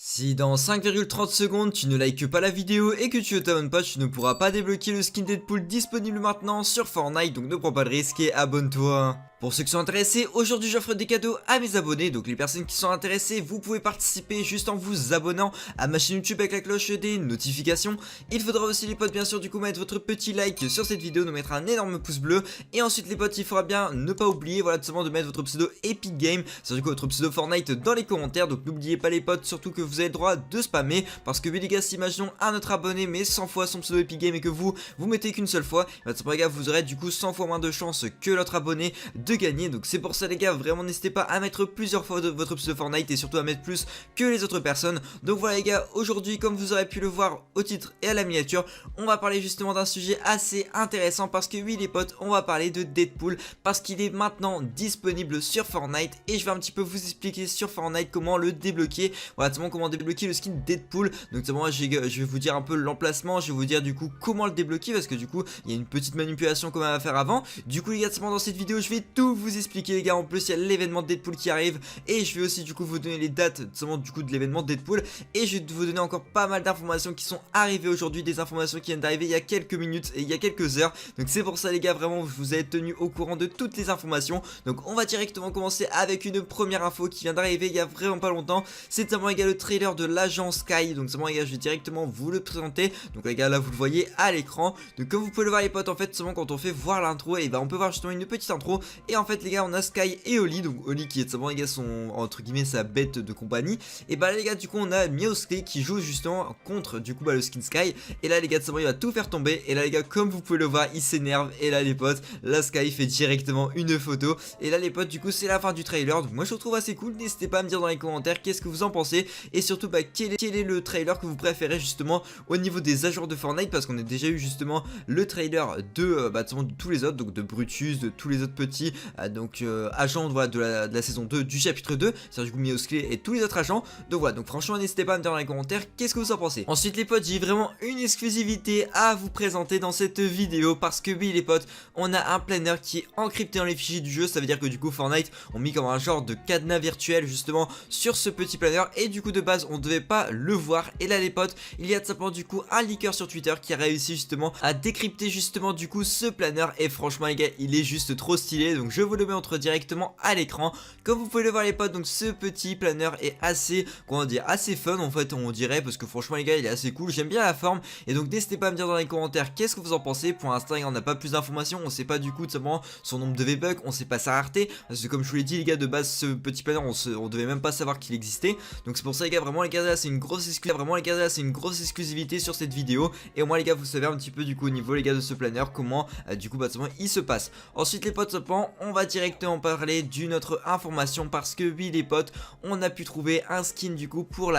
Si dans 5,30 secondes tu ne likes pas la vidéo et que tu ne t'abonnes pas, tu ne pourras pas débloquer le skin Deadpool disponible maintenant sur Fortnite, donc ne prends pas de risque et abonne-toi. Pour ceux qui sont intéressés, aujourd'hui j'offre des cadeaux à mes abonnés, donc les personnes qui sont intéressées, vous pouvez participer juste en vous abonnant à ma chaîne YouTube avec la cloche des notifications. Il faudra aussi les potes bien sûr du coup mettre votre petit like sur cette vidéo, nous mettre un énorme pouce bleu, et ensuite les potes il faudra bien ne pas oublier voilà tout simplement de mettre votre pseudo Epic Game, c'est du coup votre pseudo Fortnite dans les commentaires, donc n'oubliez pas les potes surtout que vous avez le droit de spammer, parce que oui les gars, si imaginons un autre abonné mais 100 fois son pseudo Epic Game et que vous mettez qu'une seule fois, bah, les gars vous aurez du coup 100 fois moins de chances que l'autre abonné de gagner. Donc c'est pour ça les gars, vraiment n'hésitez pas à mettre plusieurs fois votre pseudo Fortnite et surtout à mettre plus que les autres personnes. Donc voilà les gars, aujourd'hui comme vous aurez pu le voir au titre et à la miniature, on va parler justement d'un sujet assez intéressant, parce que oui les potes, on va parler de Deadpool parce qu'il est maintenant disponible sur Fortnite et je vais un petit peu vous expliquer sur Fortnite comment le débloquer, voilà comment débloquer le skin Deadpool. Donc moi je vais vous dire un peu l'emplacement, je vais vous dire du coup comment le débloquer, parce que du coup il y a une petite manipulation quand même à faire avant. Du coup les gars, dans cette vidéo je vais tout vous expliquer les gars. En plus il y a l'événement Deadpool qui arrive et je vais aussi du coup vous donner les dates du coup de l'événement Deadpool, et je vais vous donner encore pas mal d'informations qui sont arrivées aujourd'hui, des informations qui viennent d'arriver il y a quelques minutes et il y a quelques heures. Donc c'est pour ça les gars, vraiment vous avez tenu au courant de toutes les informations. Donc on va directement commencer avec une première info qui vient d'arriver il y a vraiment pas longtemps. C'est notamment les gars le trailer de l'agent Sky. Donc c'est bon les gars, je vais directement vous le présenter. Donc les gars, là vous le voyez à l'écran. Donc comme vous pouvez le voir les potes, en fait seulement quand on fait voir l'intro, et bah on peut voir justement une petite intro, et en fait les gars on a Sky et Oli. Donc Oli qui est seulement les gars son entre guillemets sa bête de compagnie, et bah là les gars du coup on a Miosley qui joue justement contre du coup bah, le skin Sky, et là les gars il va tout faire tomber, et là les gars comme vous pouvez le voir il s'énerve, et là les potes la Sky fait directement une photo, et là les potes du coup c'est la fin du trailer. Donc moi je le trouve assez cool, n'hésitez pas à me dire dans les commentaires qu'est-ce que vous en pensez, et surtout bah quel est le trailer que vous préférez justement au niveau des agents de Fortnite, parce qu'on a déjà eu justement le trailer de, de tous les autres, donc de Brutus, de tous les autres petits agents voilà, de la saison 2 du chapitre 2, c'est-à-dire du coup Miosley et tous les autres agents. Donc voilà, donc franchement n'hésitez pas à me dire dans les commentaires qu'est-ce que vous en pensez. Ensuite les potes, j'ai vraiment une exclusivité à vous présenter dans cette vidéo, parce que oui les potes, on a un planner qui est encrypté dans les fichiers du jeu. Ça veut dire que du coup Fortnite ont mis comme un genre de cadenas virtuel justement sur ce petit planner, et du coup de base on devait pas le voir, et là les potes il y a tout simplement du coup un leaker sur Twitter qui a réussi justement à décrypter justement du coup ce planner, et franchement les gars il est juste trop stylé. Donc je vous le montre directement à l'écran. Comme vous pouvez le voir les potes, donc ce petit planner est assez, comment dire, assez fun en fait on dirait, parce que franchement les gars il est assez cool, j'aime bien la forme. Et donc n'hésitez pas à me dire dans les commentaires qu'est-ce que vous en pensez. Pour l'instant on n'a pas plus d'informations, on sait pas du coup tout simplement son nombre de V-Bucks, on sait pas sa rareté, parce que comme je vous l'ai dit les gars, de base ce petit planner on devait même pas savoir qu'il existait. Donc c'est pour ça les gars, vraiment les gars là c'est une grosse exclusivité sur cette vidéo, et au moins les gars vous savez un petit peu du coup au niveau les gars de ce planner comment du coup il se passe. Ensuite les potes cependant on va directement parler d'une autre information, parce que oui les potes, on a pu trouver un skin du coup pour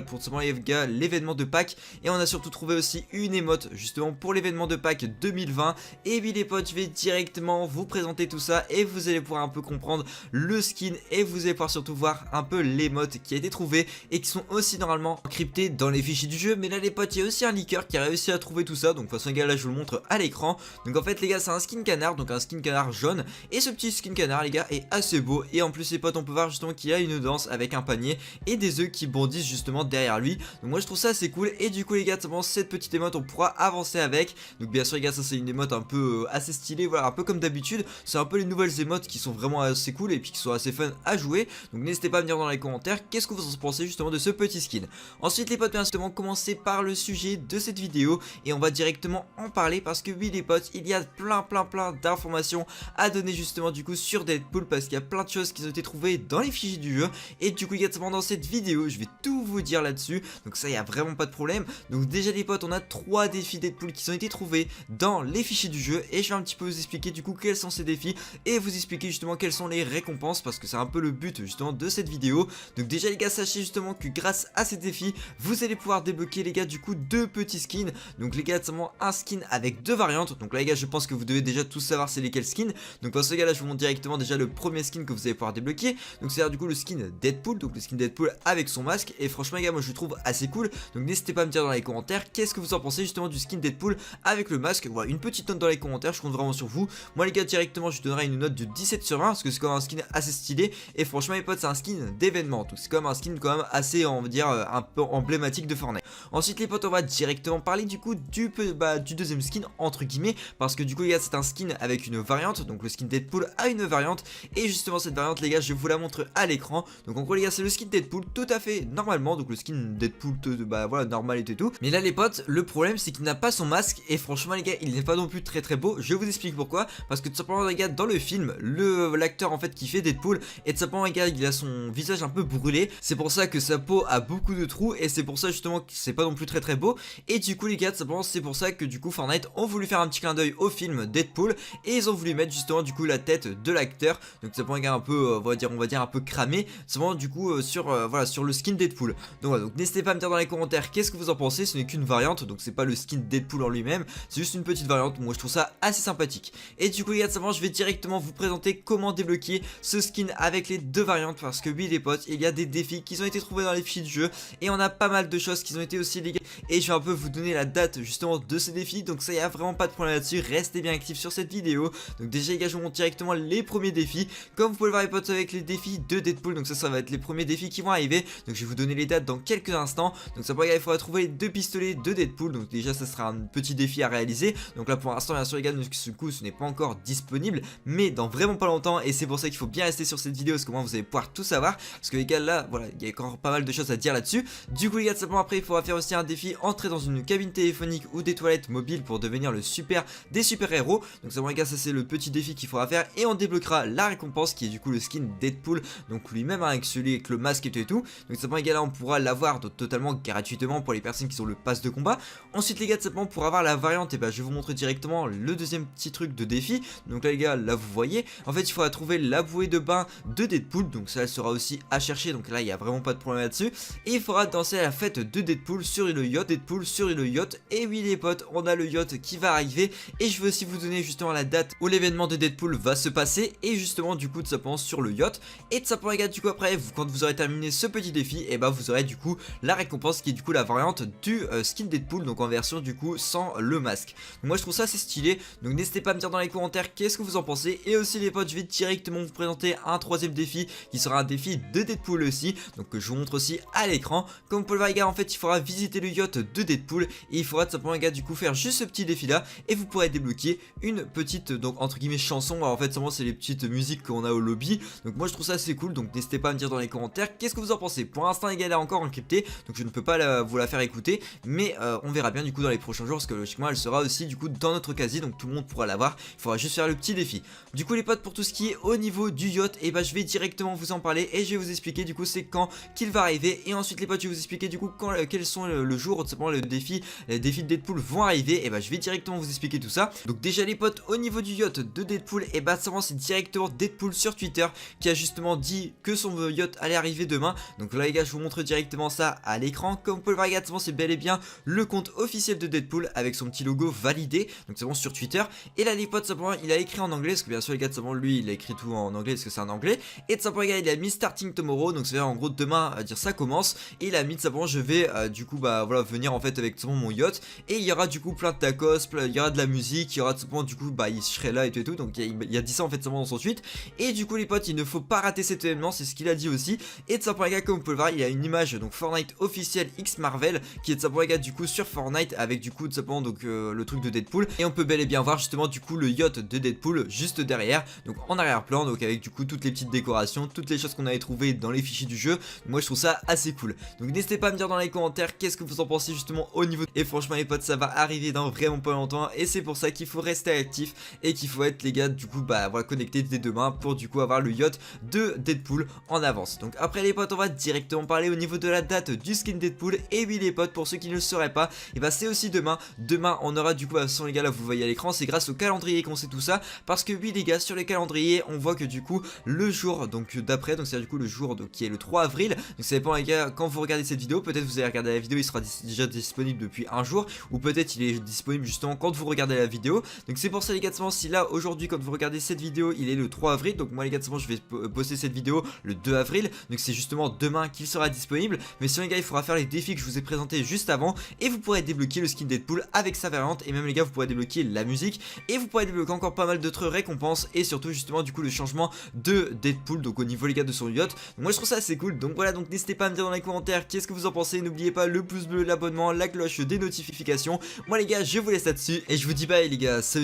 pour les gars l'événement de Pâques, et on a surtout trouvé aussi une émote justement pour l'événement de Pâques 2020. Et oui les potes, je vais directement vous présenter tout ça et vous allez pouvoir un peu comprendre le skin, et vous allez pouvoir surtout voir un peu l'émote qui a été trouvée et qui sont aussi normalement encryptés dans les fichiers du jeu. Mais là les potes, il y a aussi un leaker qui a réussi à trouver tout ça. Donc de toute façon les gars, là je vous le montre à l'écran. Donc en fait les gars, c'est un skin canard, donc un skin canard jaune, et ce petit skin canard les gars est assez beau, et en plus les potes on peut voir justement qu'il y a une danse avec un panier et des œufs qui bondissent justement derrière lui. Donc moi je trouve ça assez cool, et du coup les gars cette petite émote on pourra avancer avec. Donc bien sûr les gars, ça c'est une émote un peu assez stylée, voilà, un peu comme d'habitude, c'est un peu les nouvelles émotes qui sont vraiment assez cool et puis qui sont assez fun à jouer. Donc n'hésitez pas à me dire dans les commentaires qu'est-ce que vous en pensez justement de ce petit skin. Ensuite les potes, bien justement commencer par le sujet de cette vidéo, et on va directement en parler, parce que oui les potes, il y a plein d'informations à donner justement du coup sur Deadpool, parce qu'il y a plein de choses qui ont été trouvées dans les fichiers du jeu, et du coup exactement dans cette vidéo je vais tout vous dire là-dessus. Donc ça, il y a vraiment pas de problème. Donc déjà les potes, on a 3 défis Deadpool qui ont été trouvés dans les fichiers du jeu, et je vais un petit peu vous expliquer du coup quels sont ces défis, et vous expliquer justement quelles sont les récompenses, parce que c'est un peu le but justement de cette vidéo. Donc déjà les gars, sachez justement que grâce à ces défis vous allez pouvoir débloquer les gars du coup 2 petits skins. Donc les gars, seulement un skin avec 2 variantes. Donc là les gars, je pense que vous devez déjà tous savoir c'est lesquels skins. Donc de toute façon ce gars là je vous montre directement déjà le premier skin que vous allez pouvoir débloquer. Donc c'est du coup le skin Deadpool, donc le skin Deadpool avec son masque. Et franchement les gars, moi je le trouve assez cool. Donc n'hésitez pas à me dire dans les commentaires qu'est-ce que vous en pensez justement du skin Deadpool avec le masque. Voilà, une petite note dans les commentaires, je compte vraiment sur vous. Moi les gars, directement je donnerai une note de 17 sur 20 parce que c'est quand même un skin assez stylé. Et franchement les potes, c'est un skin d'événement, donc c'est quand même un skin quand même assez, on va dire, un peu emblématique de Fortnite. Ensuite les potes, on va directement parler du coup du deuxième skin entre guillemets, parce que du coup les gars, c'est un skin avec une variante. Donc le skin Deadpool a une variante, et justement cette variante les gars, je vous la montre à l'écran. Donc en gros les gars, c'est le skin Deadpool tout à fait normalement, donc le skin Deadpool voilà, normal et tout. Mais là les potes, le problème c'est qu'il n'a pas son masque, et franchement les gars, il n'est pas non plus très beau. Je vous explique pourquoi. Parce que tout simplement les gars, dans le film, l'acteur en fait qui fait Deadpool, et tout simplement les gars, il a son visage un peu brûlé. C'est pour ça que sa peau a beaucoup de trous, et c'est pour ça justement que c'est pas non plus très beau. Et du coup les gars, tout simplement c'est pour ça que du coup Fortnite ont voulu faire un petit clin d'œil au film Deadpool, et ils ont voulu mettre justement du coup la tête de l'acteur. Donc ça prend un gars un peu on va dire un peu cramé, seulement du coup voilà, sur le skin Deadpool. Donc voilà, donc n'hésitez pas à me dire dans les commentaires qu'est-ce que vous en pensez. Ce n'est qu'une variante, donc c'est pas le skin Deadpool en lui-même, c'est juste une petite variante. Moi je trouve ça assez sympathique. Et du coup les gars, simplement je vais directement vous présenter comment débloquer ce skin avec les deux variantes, parce que oui les potes, il y a des défis qui ont été trouvés dans les fichiers de jeu, et on a pas mal de choses qui ont été aussi les gars, et je vais un peu vous donner la date justement de ces défis. Donc ça, y a vraiment pas de problème là-dessus, restez bien actifs sur cette vidéo. Donc déjà les gars, je vous montre directement les premiers défis. Comme vous pouvez le voir les potes, avec les défis de Deadpool, donc ça va être les premiers défis qui vont arriver. Donc je vais vous donner les dates dans quelques instants. Donc ça, pour les gars, il faudra trouver les deux pistolets de Deadpool. Donc déjà ça sera un petit défi à réaliser. Donc là pour l'instant bien sûr les gars, ce coup ce n'est pas encore disponible, mais dans vraiment pas longtemps. Et c'est pour ça qu'il faut bien rester sur cette vidéo, parce que moi vous allez pouvoir tout savoir, parce que les gars là, voilà, il y a encore pas mal de choses à dire là-dessus. Du coup les gars, simplement après il faudra faire aussi un défi, entrer dans une cabine téléphonique ou des toilettes mobiles pour devenir le super des super héros. Donc ça, bon les gars, ça c'est le petit défi qu'il faudra faire, et on débloquera la récompense qui est du coup le skin Deadpool, donc lui-même avec celui avec le masque et tout. Donc ça, bon les gars, là on pourra l'avoir totalement gratuitement pour les personnes qui ont le pass de combat. Ensuite les gars, simplement pour avoir la variante, et je vais vous montrer directement le deuxième petit truc de défi. Donc là les gars, là vous voyez, en fait il faudra trouver la bouée de bain de Deadpool, donc ça elle sera aussi à chercher, donc là il n'y a vraiment pas de problème là-dessus. Et il faudra danser à la fête de Deadpool sur le yacht, Deadpool sur le yacht. Et oui les potes, on a le yacht qui va arriver, et je vais aussi vous donner justement la date où l'événement de Deadpool va se passer, et justement du coup de simplement sur le yacht. Et de simplement les gars, du coup après quand vous aurez terminé ce petit défi, et vous aurez du coup la récompense qui est du coup la variante du skin Deadpool, donc en version du coup sans le masque. Donc moi je trouve ça assez stylé, donc n'hésitez pas à me dire dans les commentaires qu'est-ce que vous en pensez. Et aussi les potes, je vais directement vous présenter un troisième défi qui sera un défi de Deadpool aussi, donc que je vous montre aussi à l'écran. Comme vous pouvez le voir les gars, en fait il faudra visiter le yacht de Deadpool, et il faudra tout simplement les gars du coup faire juste ce petit défi là, et vous pourrez débloquer une petite, donc entre guillemets, chanson. Alors, en fait seulement c'est les petites musiques qu'on a au lobby, donc moi je trouve ça assez cool. Donc n'hésitez pas à me dire dans les commentaires qu'est-ce que vous en pensez. Pour l'instant les gars, elle est encore encryptée, donc je ne peux pas vous la faire écouter, mais on verra bien du coup dans les prochains jours, parce que logiquement elle sera aussi du coup dans notre casier, donc tout le monde pourra l'avoir. Il faudra juste faire le petit défi. Du coup les potes, pour tout ce qui est au niveau du yacht, et je vais directement vous en parler, et je vais vous expliquer du coup c'est quand qu'il va arriver. Et ensuite les potes, je vais vous expliquer du coup quels sont le jour où tout simplement les défis de Deadpool vont arriver. Et je vais directement vous expliquer tout ça. Donc déjà les potes, au niveau du yacht de Deadpool, et c'est directement Deadpool sur Twitter qui a justement dit que son yacht allait arriver demain. Donc là les gars, je vous montre directement ça à l'écran. Comme vous pouvez le voir les gars, c'est bel et bien le compte officiel de Deadpool avec son petit logo validé, donc c'est bon, sur Twitter. Et là les potes, simplement il a écrit en anglais, parce que bien sûr les gars, simplement lui il a écrit tout en anglais parce que c'est en anglais. Et tout simplement les gars, il a mis starting tomorrow, donc c'est en gros demain, à dire ça commence. Et il a mis tout simplement je vais du coup voilà venir en fait avec tout mon yacht, et il y aura du coup plein de tacos, il y aura de la musique, il y aura tout simplement du coup il serait là et tout, donc il a dit ça en fait simplement dans son tweet. Et du coup les potes, il ne faut pas rater cet événement, c'est ce qu'il a dit aussi. Et tout simplement les gars, comme vous pouvez le voir, il y a une image donc Fortnite officiel X Marvel qui est tout simplement les gars du coup sur Fortnite, avec du coup tout simplement donc le truc de Deadpool. Et on peut bel et bien voir justement du coup le yacht de Deadpool juste derrière, donc en arrière-plan, donc avec du coup toutes les petites décorations, toutes les choses qu'on avait trouvées dans les fichiers du jeu. Moi je trouve ça assez cool. Donc n'hésitez pas à me dire dans les commentaires qu'est-ce que vous en pensez justement au niveau. Et franchement les potes, ça va arriver dans vraiment pas longtemps, et c'est pour ça qu'il faut rester actif, et qu'il faut être les gars du coup voilà connectés dès demain pour du coup avoir le yacht de Deadpool en avance. Donc après les potes, on va directement parler au niveau de la date du skin Deadpool. Et oui les potes, pour ceux qui ne le sauraient pas, et c'est aussi demain. Demain on aura du coup, sans les gars, là vous le voyez à l'écran, c'est grâce au calendrier qu'on sait tout ça, parce que oui les gars, sur les calendriers on voit que du coup le jour donc d'après, donc c'est du coup le jour donc, qui est le 3 avril, donc ça dépend les gars quand vous regardez cette vidéo. Peut-être vous allez regarder la vidéo, il sera déjà disponible depuis un jour, ou peut-être il est disponible justement quand vous regardez la vidéo. Donc c'est pour ça les gars, si là aujourd'hui quand vous regardez regardez cette vidéo, il est le 3 avril. Donc moi les gars, de toute façon, je vais poster cette vidéo le 2 avril. Donc c'est justement demain qu'il sera disponible. Mais sinon les gars, il faudra faire les défis que je vous ai présentés juste avant. Et vous pourrez débloquer le skin Deadpool avec sa variante. Et même les gars, vous pourrez débloquer la musique. Et vous pourrez débloquer encore pas mal d'autres récompenses. Et surtout justement du coup le changement de Deadpool. Donc au niveau les gars de son yacht. Donc moi je trouve ça assez cool. Donc voilà, donc n'hésitez pas à me dire dans les commentaires qu'est-ce que vous en pensez. N'oubliez pas le pouce bleu, l'abonnement, la cloche des notifications. Moi les gars, je vous laisse là-dessus. Et je vous dis bye les gars. Salut.